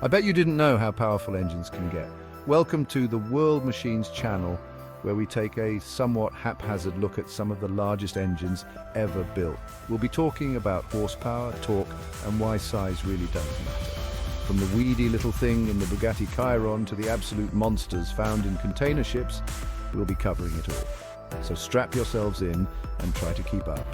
I bet you didn't know how powerful engines can get. Welcome to the World Machines channel, where we take a somewhat haphazard look at some of the largest engines ever built. We'll be talking about horsepower, torque, and why size really does matter. From the weedy little thing in the Bugatti Chiron to the absolute monsters found in container ships, we'll be covering it all. So strap yourselves in and try to keep up.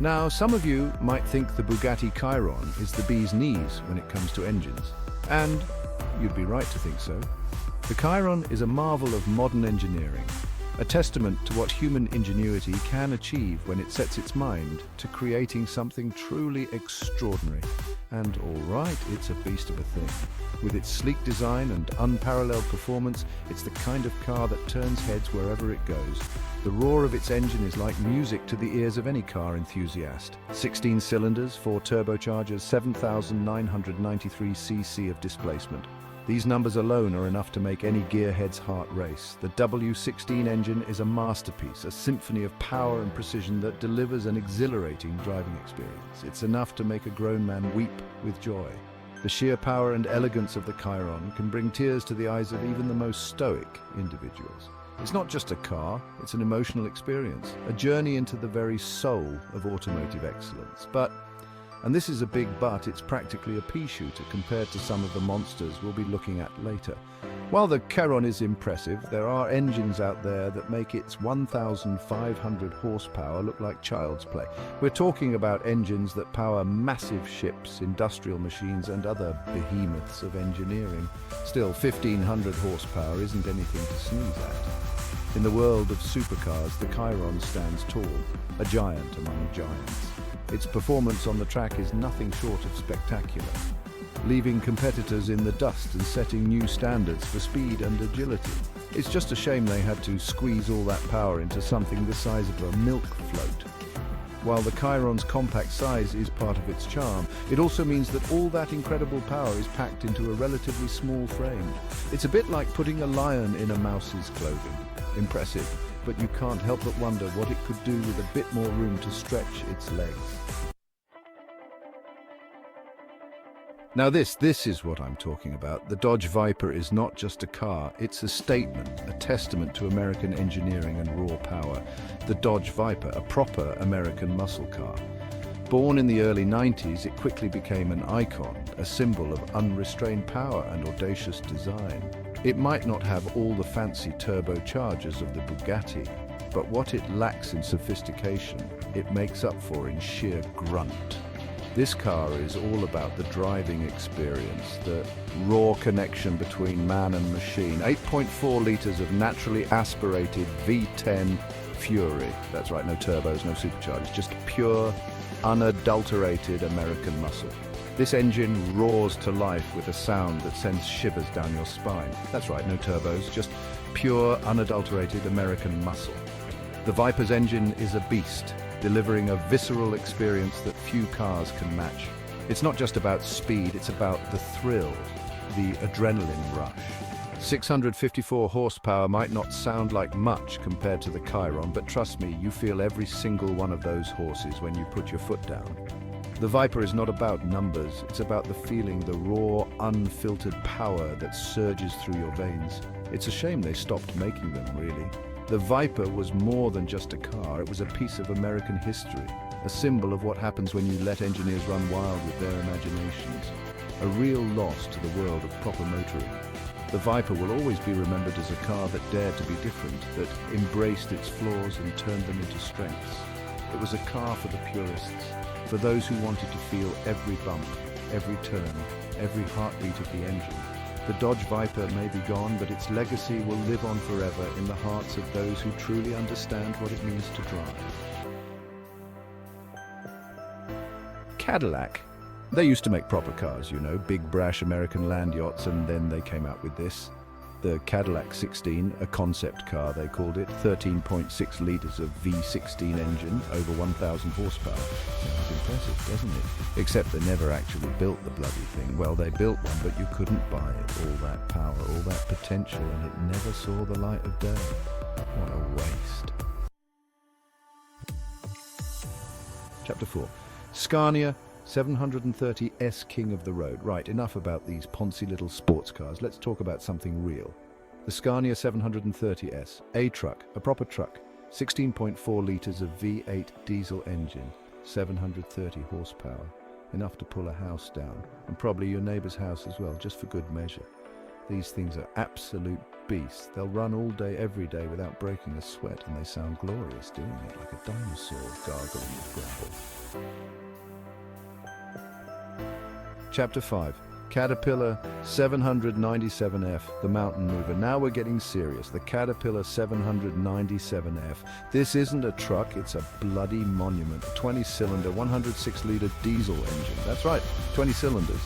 Now, some of you might think the Bugatti Chiron is the bee's knees when it comes to engines. And you'd be right to think so. The Chiron is a marvel of modern engineering, a testament to what human ingenuity can achieve when it sets its mind to creating something truly extraordinary. And all right, it's a beast of a thing. With its sleek design and unparalleled performance, it's the kind of car that turns heads wherever it goes. The roar of its engine is like music to the ears of any car enthusiast. 16 cylinders, 4 turbochargers, 7,993 cc of displacement. These numbers alone are enough to make any gearhead's heart race. The W16 engine is a masterpiece, a symphony of power and precision that delivers an exhilarating driving experience. It's enough to make a grown man weep with joy. The sheer power and elegance of the Chiron can bring tears to the eyes of even the most stoic individuals. It's not just a car, it's an emotional experience, a journey into the very soul of automotive excellence. But, and this is a big but, it's practically a pea shooter compared to some of the monsters we'll be looking at later. While the Chiron is impressive, there are engines out there that make its 1,500 horsepower look like child's play. We're talking about engines that power massive ships, industrial machines, and other behemoths of engineering. Still, 1,500 horsepower isn't anything to sneeze at. In the world of supercars, the Chiron stands tall, a giant among giants. Its performance on the track is nothing short of spectacular, leaving competitors in the dust and setting new standards for speed and agility. It's just a shame they had to squeeze all that power into something the size of a milk float. While the Chiron's compact size is part of its charm, it also means that all that incredible power is packed into a relatively small frame. It's a bit like putting a lion in a mouse's clothing. Impressive, but you can't help but wonder what it could do with a bit more room to stretch its legs. Now this is what I'm talking about. The Dodge Viper is not just a car, it's a statement, a testament to American engineering and raw power. The Dodge Viper, a proper American muscle car. Born in the early 90s, it quickly became an icon, a symbol of unrestrained power and audacious design. It might not have all the fancy turbochargers of the Bugatti, but what it lacks in sophistication, it makes up for in sheer grunt. This car is all about the driving experience, the raw connection between man and machine. 8.4 litres of naturally aspirated V10 Fury. That's right, no turbos, no superchargers, just pure, unadulterated American muscle. This engine roars to life with a sound that sends shivers down your spine. That's right, no turbos, just pure, unadulterated American muscle. The Viper's engine is a beast, delivering a visceral experience that few cars can match. It's not just about speed, it's about the thrill, the adrenaline rush. 654 horsepower might not sound like much compared to the Chiron, but trust me, you feel every single one of those horses when you put your foot down. The Viper is not about numbers, it's about the feeling, the raw, unfiltered power that surges through your veins. It's a shame they stopped making them, really. The Viper was more than just a car, it was a piece of American history, a symbol of what happens when you let engineers run wild with their imaginations. A real loss to the world of proper motoring. The Viper will always be remembered as a car that dared to be different, that embraced its flaws and turned them into strengths. It was a car for the purists, for those who wanted to feel every bump, every turn, every heartbeat of the engine. The Dodge Viper may be gone, but its legacy will live on forever in the hearts of those who truly understand what it means to drive. Cadillac. They used to make proper cars, you know, big brash American land yachts, and then they came out with this. The Cadillac 16, a concept car they called it, 13.6 litres of V16 engine, over 1,000 horsepower. Sounds impressive, doesn't it? Except they never actually built the bloody thing. Well, they built one, but you couldn't buy it. All that power, all that potential, and it never saw the light of day. What a waste. Chapter 4. Scania 730S king of the road. Right, enough about these poncy little sports cars. Let's talk about something real. The Scania 730S, a truck, a proper truck. 16.4 litres of V8 diesel engine, 730 horsepower. Enough to pull a house down, and probably your neighbour's house as well, just for good measure. These things are absolute beasts. They'll run all day, every day without breaking a sweat, and they sound glorious doing it, like a dinosaur gargling with gravel. Chapter 5. Caterpillar 797F, the mountain mover. Now we're getting serious. The Caterpillar 797F. This isn't a truck, it's a bloody monument. A 20-cylinder, 106-litre diesel engine. That's right, 20 cylinders.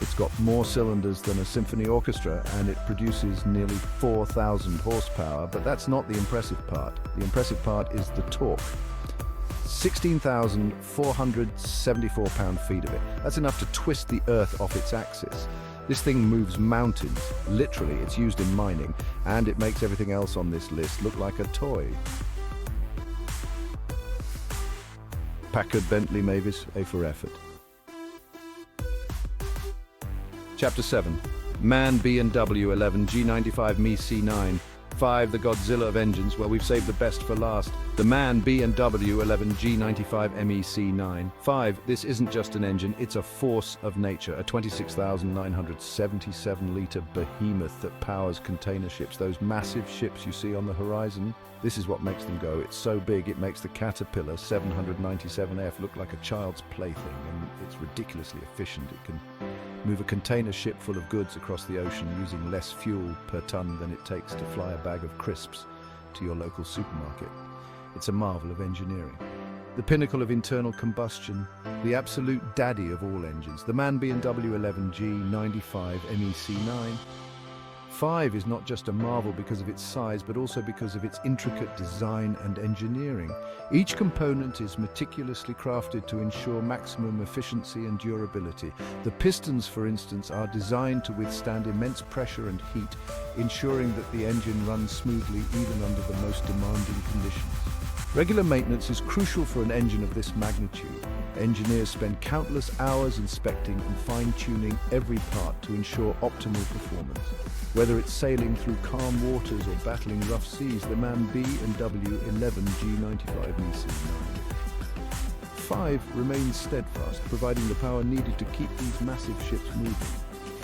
It's got more cylinders than a symphony orchestra, and it produces nearly 4,000 horsepower, but that's not the impressive part. The impressive part is the torque. 16,474 pound-feet of it. That's enough to twist the earth off its axis. This thing moves mountains. Literally, it's used in mining, and it makes everything else on this list look like a toy. Packard Bentley Mavis, A for effort. Chapter 7. MAN B&W 11 G95 Me C9. 5. The Godzilla of Engines. Well, we've saved the best for last. The MAN B&W 11 G95 MEC9. 5. This isn't just an engine, it's a force of nature. A 26,977-litre behemoth that powers container ships. Those massive ships you see on the horizon. This is what makes them go. It's so big, it makes the Caterpillar 797F look like a child's plaything, and it's ridiculously efficient. It can move a container ship full of goods across the ocean using less fuel per ton than it takes to fly a bag of crisps to your local supermarket. It's a marvel of engineering. The pinnacle of internal combustion, the absolute daddy of all engines, the MAN B&W 11 G95 MEC9. 5 is not just a marvel because of its size, but also because of its intricate design and engineering. Each component is meticulously crafted to ensure maximum efficiency and durability. The pistons, for instance, are designed to withstand immense pressure and heat, ensuring that the engine runs smoothly even under the most demanding conditions. Regular maintenance is crucial for an engine of this magnitude. Engineers spend countless hours inspecting and fine-tuning every part to ensure optimal performance. Whether it's sailing through calm waters or battling rough seas, the MAN B&W 11 G95 MEC9. 5 remains steadfast, providing the power needed to keep these massive ships moving.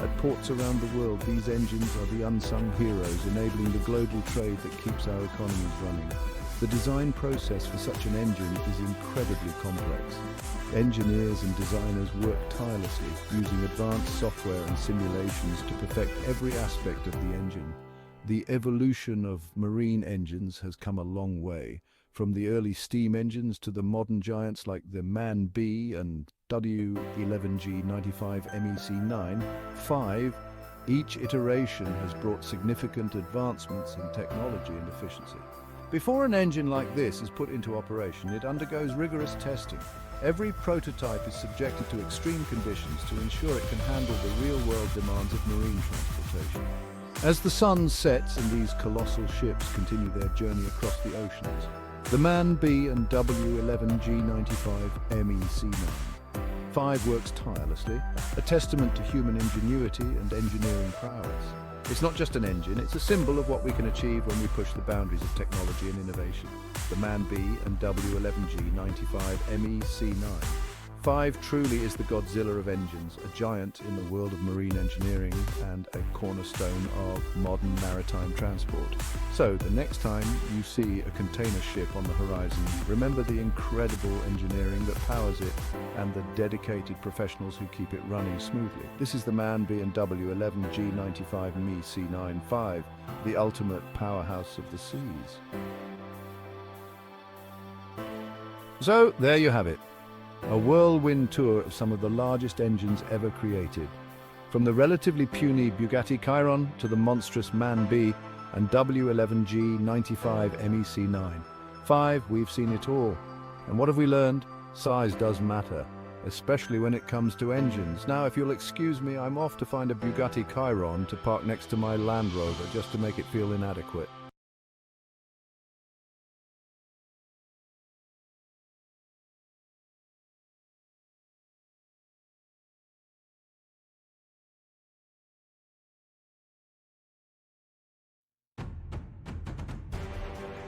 At ports around the world, these engines are the unsung heroes, enabling the global trade that keeps our economies running. The design process for such an engine is incredibly complex. Engineers and designers work tirelessly, using advanced software and simulations to perfect every aspect of the engine. The evolution of marine engines has come a long way, from the early steam engines to the modern giants like the MAN B and W 11G95 MEC9. 5. Each iteration has brought significant advancements in technology and efficiency. Before an engine like this is put into operation, it undergoes rigorous testing. Every prototype is subjected to extreme conditions to ensure it can handle the real-world demands of marine transportation. As the sun sets and these colossal ships continue their journey across the oceans, the MAN B&W 11 G95 MEC9. 5 works tirelessly, a testament to human ingenuity and engineering prowess. It's not just an engine, it's a symbol of what we can achieve when we push the boundaries of technology and innovation. The MAN B&W 11 G95 MEC9. 5 truly is the Godzilla of Engines, a giant in the world of marine engineering and a cornerstone of modern maritime transport. So, the next time you see a container ship on the horizon, remember the incredible engineering that powers it and the dedicated professionals who keep it running smoothly. This is the MAN B&W 11 G95 Me C95, the ultimate powerhouse of the seas. So, there you have it. A whirlwind tour of some of the largest engines ever created. From the relatively puny Bugatti Chiron to the monstrous MAN B and W11G 95 MEC9. 5, we've seen it all. And what have we learned? Size does matter, especially when it comes to engines. Now, if you'll excuse me, I'm off to find a Bugatti Chiron to park next to my Land Rover just to make it feel inadequate.